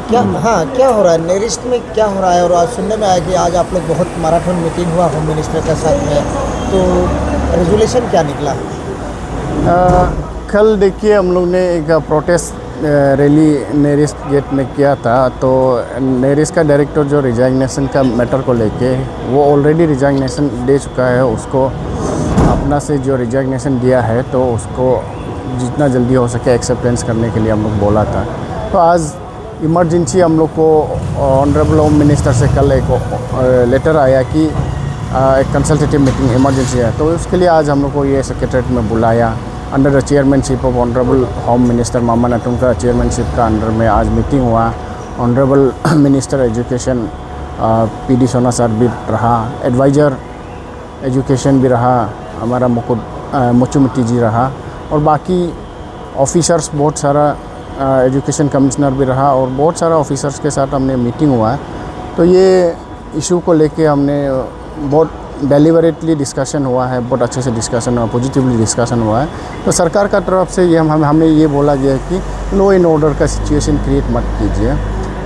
क्या हाँ क्या हो रहा है नेरिस्ट में, क्या हो रहा है? और आज सुनने में आया कि आज आप लोग बहुत मैराथन मीटिंग हुआ होम मिनिस्टर के साथ में, तो रेजोल्यूशन क्या निकला? कल देखिए हम लोग ने एक प्रोटेस्ट रैली नेरिस्ट गेट में किया था। तो नेरिस्ट का डायरेक्टर जो रिजाइनेशन का मैटर को लेके वो ऑलरेडी रिजाइनेशन दे चुका है। उसको अपना से जो रिजाइनेशन दिया है तो उसको जितना जल्दी हो सके एक्सेप्टेंस करने के लिए हम लोग बोला था। तो आज इमरजेंसी हम लोग को ऑनरेबल होम मिनिस्टर से कल एक लेटर आया कि एक कंसल्टेटिव मीटिंग इमरजेंसी है, तो उसके लिए आज हम लोग को ये सेक्रेटरीट में बुलाया। Under the chairmanship of honourable home minister Mama Natung का चेयरमैनशिप का अंडर में आज मीटिंग हुआ। Honourable minister education PD Sona sir भी रहा, एडवाइज़र एजुकेशन भी रहा हमारा मुचुमिट्टी जी रहा, और बाकी ऑफिसर्स बहुत सारा एजुकेशन कमिश्नर भी रहा और बहुत सारा ऑफिसर्स के साथ हमने मीटिंग हुआ है। तो ये इशू को लेके हमने बहुत डेलिबरेटली डिस्कशन हुआ है, बहुत अच्छे से डिस्कशन हुआ, पॉजिटिवली डिस्कशन हुआ है। तो सरकार का तरफ से ये हमें ये बोला गया है कि लॉ एंड ऑर्डर का सिचुएशन क्रिएट मत कीजिए।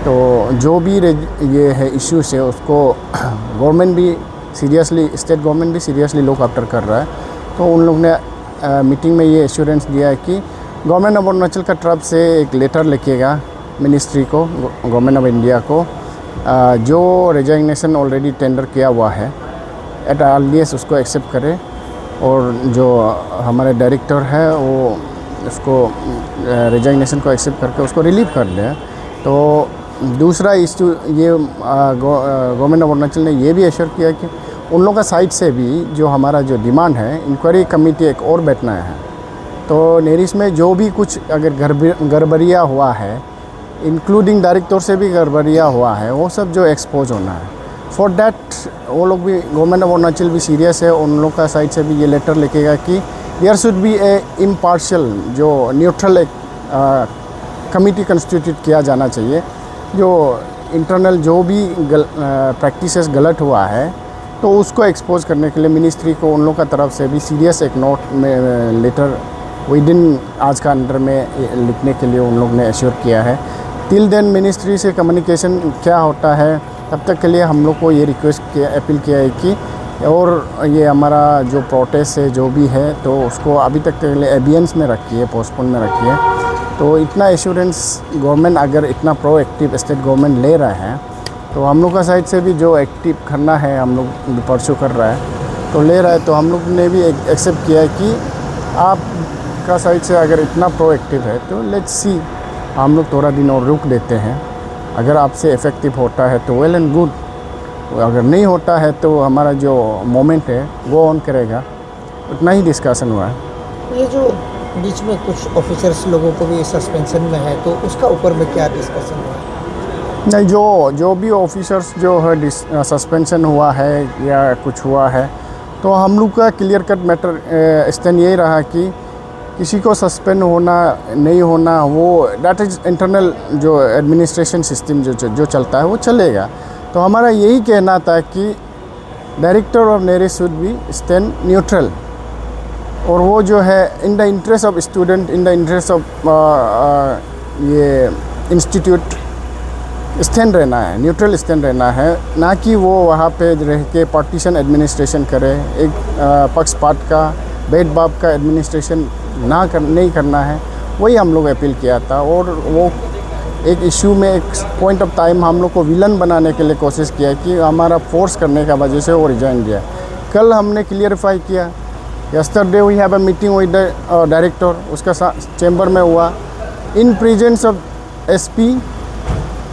तो जो भी ये है इश्यूज़ है उसको गवर्नमेंट भी सीरियसली, स्टेट गवर्नमेंट भी सीरियसली लुक आफ्टर कर रहा है। तो उन लोग ने मीटिंग में ये एश्योरेंस दिया है कि गवर्नमेंट ऑफ अरुणाचल का तरफ से एक लेटर लिखेगा मिनिस्ट्री को, गवर्नमेंट ऑफ इंडिया को, जो रिजाइनेशन ऑलरेडी टेंडर किया हुआ है एट अर्लीस्ट उसको एक्सेप्ट करे, और जो हमारे डायरेक्टर है वो उसको रिजाइनेशन को एक्सेप्ट करके उसको रिलीव कर दे। तो दूसरा इशू ये गवर्नमेंट ऑफ अरुणाचल ने ये भी एश्योर किया कि उन लोगों का साइड से भी जो हमारा जो डिमांड है, इंक्वायरी कमेटी एक और बैठना है। तो नेरिस्ट में जो भी कुछ अगर गड़बड़ियाँ हुआ है, इंक्लूडिंग डायरेक्टर से भी गड़बड़ियाँ हुआ है, वो सब जो एक्सपोज होना है। फॉर डैट वो लोग भी, गवर्नमेंट ऑफ अरुणाचल भी सीरियस है। उन लोग का साइड से भी ये लेटर लिखेगा कि there should be a impartial, जो न्यूट्रल एक कमिटी कंस्टिट्यूट किया जाना चाहिए। जो इंटरनल जो भी प्रैक्टिसेस गलत हुआ है तो उसको एक्सपोज करने के लिए मिनिस्ट्री को उन लोग का तरफ से भी सीरियस एक नोट में लेटर विद इन आज का अंडर में लिखने के लिए उन लोग ने एश्योर किया है। टिल देन मिनिस्ट्री से कम्युनिकेशन क्या होता है तब तक के लिए हम लोग को ये रिक्वेस्ट किया, अपील किया है कि और ये हमारा जो प्रोटेस्ट है जो भी है तो उसको अभी तक के लिए एबियंस में रखिए, पोस्टपोन में रखिए। तो इतना एश्योरेंस गवर्नमेंट अगर इतना प्रोएक्टिव स्टेट गवर्नमेंट ले रहा है तो हम लोग का साइड से भी जो एक्टिव करना है हम लोग परसू कर रहा है तो ले रहा है। तो हम लोग ने भी एक्सेप्ट किया है कि आप का साइड से अगर इतना प्रोएक्टिव है तो लेट्स सी, हम लोग थोड़ा दिन और रुक देते हैं। अगर आपसे इफ़ेक्टिव होता है तो वेल एंड गुड, अगर नहीं होता है तो हमारा जो मोमेंट है वो ऑन करेगा। उतना ही डिस्कशन हुआ है। ये जो बीच में कुछ ऑफिसर्स लोगों को भी सस्पेंशन में है, तो उसका ऊपर में क्या डिस्कशन हुआ है? नहीं, जो भी ऑफिसर्स जो है सस्पेंशन हुआ है या कुछ हुआ है तो हम लोग का क्लियर कट मैटर स्टैंड यही रहा कि किसी को सस्पेंड होना नहीं होना वो दैट इज़ इंटरनल, जो एडमिनिस्ट्रेशन सिस्टम जो चलता है वो चलेगा। तो हमारा यही कहना था कि director of NERIST should be stand neutral, और वो जो है in the interest of student, in the interest of ये इंस्टीट्यूट स्टैंड रहना है, न्यूट्रल स्टैंड रहना है, ना कि वो वहाँ पे रह के पार्टीशन एडमिनिस्ट्रेशन करे। एक पक्षपात का, भेदभाव का एडमिनिस्ट्रेशन नहीं करना है। वही हम लोग अपील किया था। और वो एक इशू में एक पॉइंट ऑफ टाइम हम लोग को विलन बनाने के लिए कोशिश किया कि हमारा फोर्स करने का वजह से वो रिजाइन दिया। कल हमने क्लियरिफाई किया, yesterday we have a meeting with the director, उसका चैम्बर में हुआ, in presence of SP,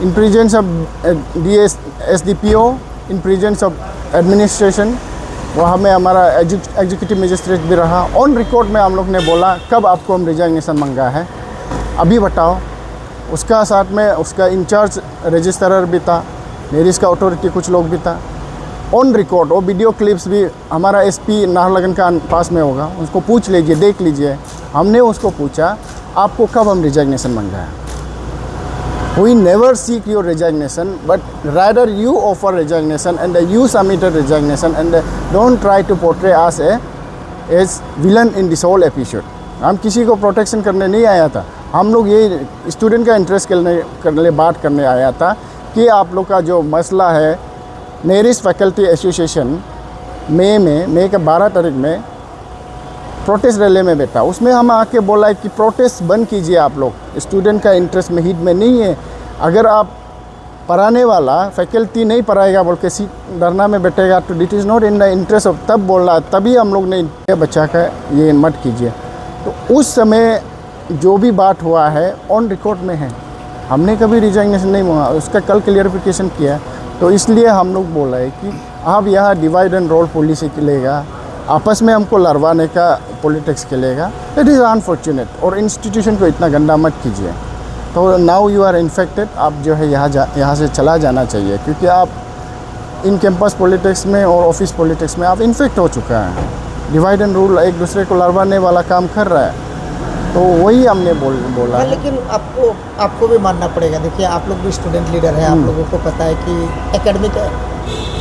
in presence of SDPO, in presence of administration। वहाँ में हमारा एग्जीक्यूटिव मजिस्ट्रेट भी रहा। ऑन रिकॉर्ड में हम लोग ने बोला कब आपको हम रिजाइनेशन मंगा है, अभी बताओ। उसका साथ में उसका इंचार्ज रजिस्ट्रार भी था, नेरिस्ट का अथॉरिटी कुछ लोग भी था। ऑन रिकॉर्ड वो वीडियो क्लिप्स भी हमारा SP नाहरलगुन का पास में होगा, उसको पूछ लीजिए, देख लीजिए। हमने उसको पूछा आपको कब हम रिजाइनेशन मंगा है। We never seek your resignation, but rather you offer resignation and you submitted resignation, and don't try to portray us as villain in this whole episode। हम किसी को प्रोटेक्शन करने नहीं आया था, हम लोग ये स्टूडेंट का इंटरेस्ट करने बात करने आया था कि आप लोग का जो मसला है नेरिस्ट फैकल्टी एसोसिएशन मई के 12 तारीख में प्रोटेस्ट रैली में बैठा, उसमें हम आके बोला कि प्रोटेस्ट बंद कीजिए आप लोग, स्टूडेंट का इंटरेस्ट में हित में नहीं है। अगर आप पढ़ाने वाला फैकल्टी नहीं पढ़ाएगा बोल के सीट धरना में बैठेगा तो it is not in the interest of, तब बोला, तभी हम लोग ने बच्चा का ये मत कीजिए। तो उस समय जो भी बात हुआ है ऑन रिकॉर्ड में है, हमने कभी रिजाइनेशन नहीं हुआ, उसका कल क्लियरिफिकेशन किया। तो इसलिए हम लोग बोल रहे हैं कि आप यहाँ डिवाइड एंड रोल पॉलिसी चलेगा, आपस में हमको लड़वाने का पॉलिटिक्स चलेगा, इट इज़ अनफॉर्चुनेट। और इंस्टीट्यूशन को इतना गंदा मत कीजिए। तो नाउ यू आर इन्फेक्टेड, आप जो है यहाँ से चला जाना चाहिए, क्योंकि आप इन कैंपस पॉलिटिक्स में और ऑफिस पॉलिटिक्स में आप इन्फेक्ट हो चुका है। डिवाइड एंड रूल एक दूसरे को लड़वाने वाला काम कर रहा है, तो वही हमने बोला। लेकिन आपको भी मानना पड़ेगा। देखिए, आप लोग भी स्टूडेंट लीडर हैं, आप लोगों को पता है कि एकेडमिक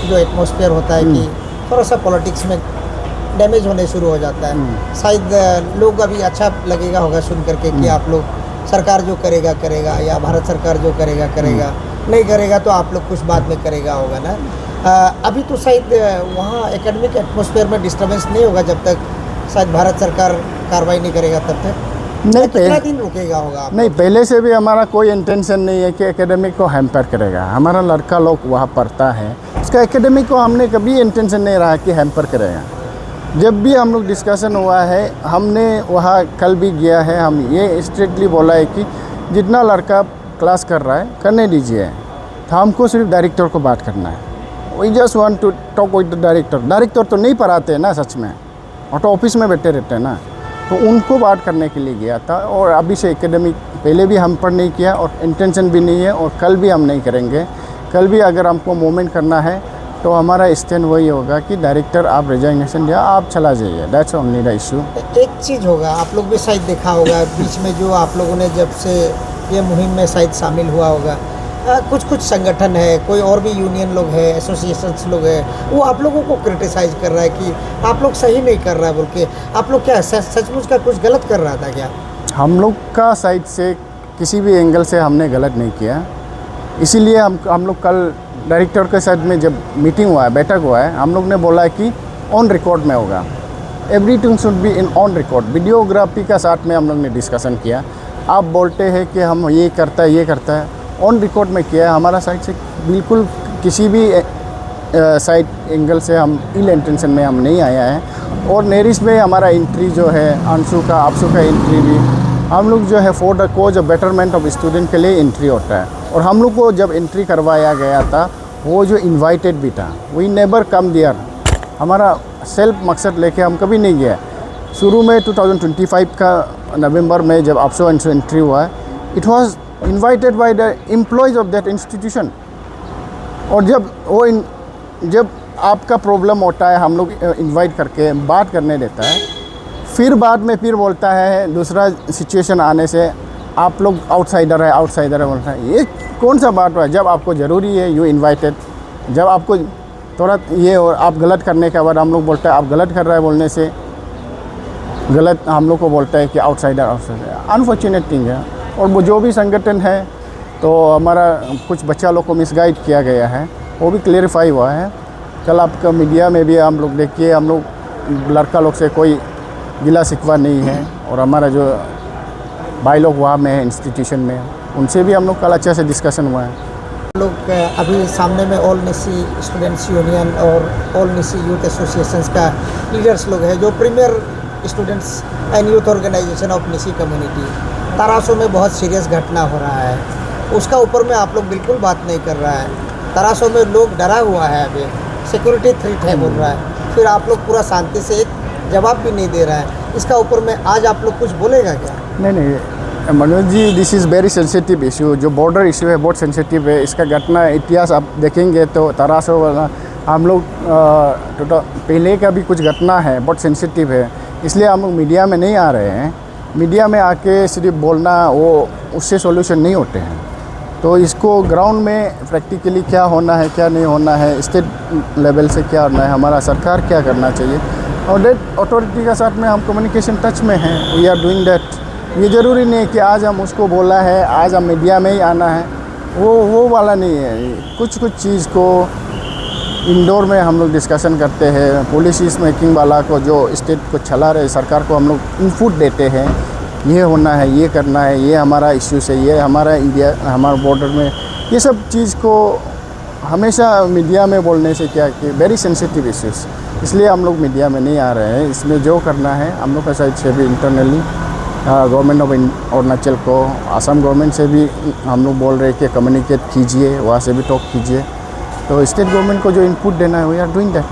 जो एटमॉस्फेयर होता है कि थोड़ा सा पॉलिटिक्स में डैमेज होने शुरू हो जाता है। शायद लोग अभी अच्छा लगेगा होगा सुन करके कि आप लोग सरकार जो करेगा या भारत सरकार जो करेगा, नहीं करेगा तो आप लोग कुछ बाद में करेगा होगा ना। अभी तो शायद वहाँ एकेडमिक एटमॉस्फेयर में डिस्टर्बेंस नहीं होगा जब तक शायद भारत सरकार कार्रवाई नहीं करेगा, तब तक नहीं, कितना दिन रुकेगा होगा? नहीं, पहले से भी हमारा कोई इंटेंशन नहीं है कि एकेडमिक को हैम्पर करेगा। हमारा लड़का लोग वहाँ पढ़ता है, उसका एकेडमिक को हमने कभी इंटेंशन नहीं रहा कि हैम्पर करेगा। जब भी हम लोग डिस्कशन हुआ है, हमने वहाँ कल भी गया है, हम ये स्ट्रिक्टली बोला है कि जितना लड़का क्लास कर रहा है करने दीजिए, तो हमको सिर्फ डायरेक्टर को बात करना है। We just want to talk with the director तो नहीं पढ़ाते हैं ना सच में, और तो ऑफिस में बैठे रहते हैं ना, तो उनको बात करने के लिए गया था। और अभी से एकेडमिक पहले भी हम पर नहीं किया और इंटेंशन भी नहीं है, और कल भी हम नहीं करेंगे। कल भी अगर हमको मूवमेंट करना है तो हमारा स्टैंड वही होगा कि डायरेक्टर आप रिजाइनेशन दिया, आप चला जाइए, दैट्स ओनली द इशू। एक चीज़ होगा, आप लोग भी शायद देखा होगा बीच में जो आप लोगों ने जब से ये मुहिम में शायद शामिल हुआ होगा, कुछ संगठन है, कोई और भी यूनियन लोग है, एसोसिएशंस लोग हैं, वो आप लोगों को क्रिटिसाइज़ कर रहा है कि आप लोग सही नहीं कर रहा है बोल के। आप लोग क्या सचमुच का कुछ गलत कर रहा था क्या? हम लोग का साइड से किसी भी एंगल से हमने गलत नहीं किया, इसीलिए हम लोग कल डायरेक्टर के साथ में जब मीटिंग हुआ है, बैठक हुआ है, हम लोग ने बोला है कि ऑन रिकॉर्ड में होगा, everything should be in on record. Videography का साथ में हम लोग ने डिस्कशन किया। आप बोलते हैं कि हम ये करता है, ऑन रिकॉर्ड में किया है। हमारा साइड से बिल्कुल किसी भी साइड एंगल से हम इल इंटेंशन में हम नहीं आया है। और नेरिस्ट में हमारा एंट्री जो है, अंशु का आपसू का एंट्री भी हम लोग जो है for the cause of betterment of student के लिए एंट्री होता है। और हम लोग को जब एंट्री करवाया गया था, वो जो इनवाइटेड भी था, वी नेवर कम देयर। हमारा सेल्फ मकसद लेके हम कभी नहीं गए। शुरू में 2025 का नवंबर में जब आपसो अंशु एंट्री हुआ, it was invited by the employees of that institution. और जब आपका प्रॉब्लम होता है, हम लोग इनवाइट करके बात करने देता है, फिर बाद में फिर बोलता है दूसरा सिचुएशन आने से आप लोग आउटसाइडर है बोलता है। ये कौन सा बात हुआ? जब आपको ज़रूरी है यू इनवाइटेड, जब आपको थोड़ा ये और आप गलत करने के बाद हम लोग बोलता है आप गलत कर रहा है, बोलने से गलत हम लोग को बोलता है कि आउटसाइडर। अनफॉर्चुनेट थिंग है। और वो जो भी संगठन है, तो हमारा कुछ बच्चा लोग को मिसगाइड किया गया है, वो भी क्लियरिफाई हुआ है। कल आपका मीडिया में भी हम लोग देखिए, हम लोग लड़का लोग से कोई गिला शिकवा नहीं है। और हमारा जो भाई लोग वहाँ में है इंस्टीट्यूशन में, उनसे भी हम लोग कल अच्छे से डिस्कशन हुआ है। लोग अभी सामने में ऑल निसी स्टूडेंट्स यूनियन और ऑल निसी यूथ एसोसिएशंस का लीडर्स लोग हैं, जो premier students and youth organisation of Nyishi community. Tarasso में बहुत सीरियस घटना हो रहा है, उसका ऊपर में आप लोग बिल्कुल बात नहीं कर रहा है। तरासो में लोग डरा हुआ है, अभी सिक्योरिटी थ्रेट है बोल रहा है, फिर आप लोग पूरा शांति से एक जवाब भी नहीं दे रहा है। इसका ऊपर में आज आप लोग कुछ बोलेगा क्या? नहीं Manoj ji, this is very sensitive issue. जो बॉर्डर इशू है बहुत सेंसिटिव है। इसका घटना इतिहास आप देखेंगे तो तरासो वाला हम लोग पहले का भी कुछ घटना है, बहुत सेंसिटिव है, इसलिए हम लोग मीडिया में नहीं आ रहे हैं। मीडिया में आके सिर्फ बोलना, वो उससे सॉल्यूशन नहीं होते हैं। तो इसको ग्राउंड में प्रैक्टिकली क्या होना है, क्या नहीं होना है, स्टेट लेवल से क्या होना है, हमारा सरकार क्या करना चाहिए, और डेट अथॉरिटी के साथ में हम कम्युनिकेशन टच में हैं। We are doing that. ये ज़रूरी नहीं है कि आज हम उसको बोला है, आज हम मीडिया में ही आना है, वो वाला नहीं है। कुछ कुछ चीज़ को इंडोर में हम लोग डिस्कशन करते हैं, पॉलिसीज़ मेकिंग वाला को जो स्टेट को चला रहे सरकार को हम लोग इनपुट देते हैं, ये होना है, ये करना है, ये हमारा इश्यूज़ है, ये हमारा इंडिया हमारा बॉर्डर में, ये सब चीज़ को हमेशा मीडिया में बोलने से क्या कि वेरी सेंसिटिव इश्यूज़, इसलिए हम लोग मीडिया में नहीं आ रहे हैं। इसमें जो करना है हम लोग का साइड से भी इंटरनली गवर्नमेंट ऑफ अरुणाचल को, असम गवर्नमेंट से भी हम लोग बोल रहे हैं कि कम्युनिकेट कीजिए, वहाँ से भी टॉक कीजिए। तो स्टेट गवर्नमेंट को जो इनपुट देना है वी आर डूइंग दैट।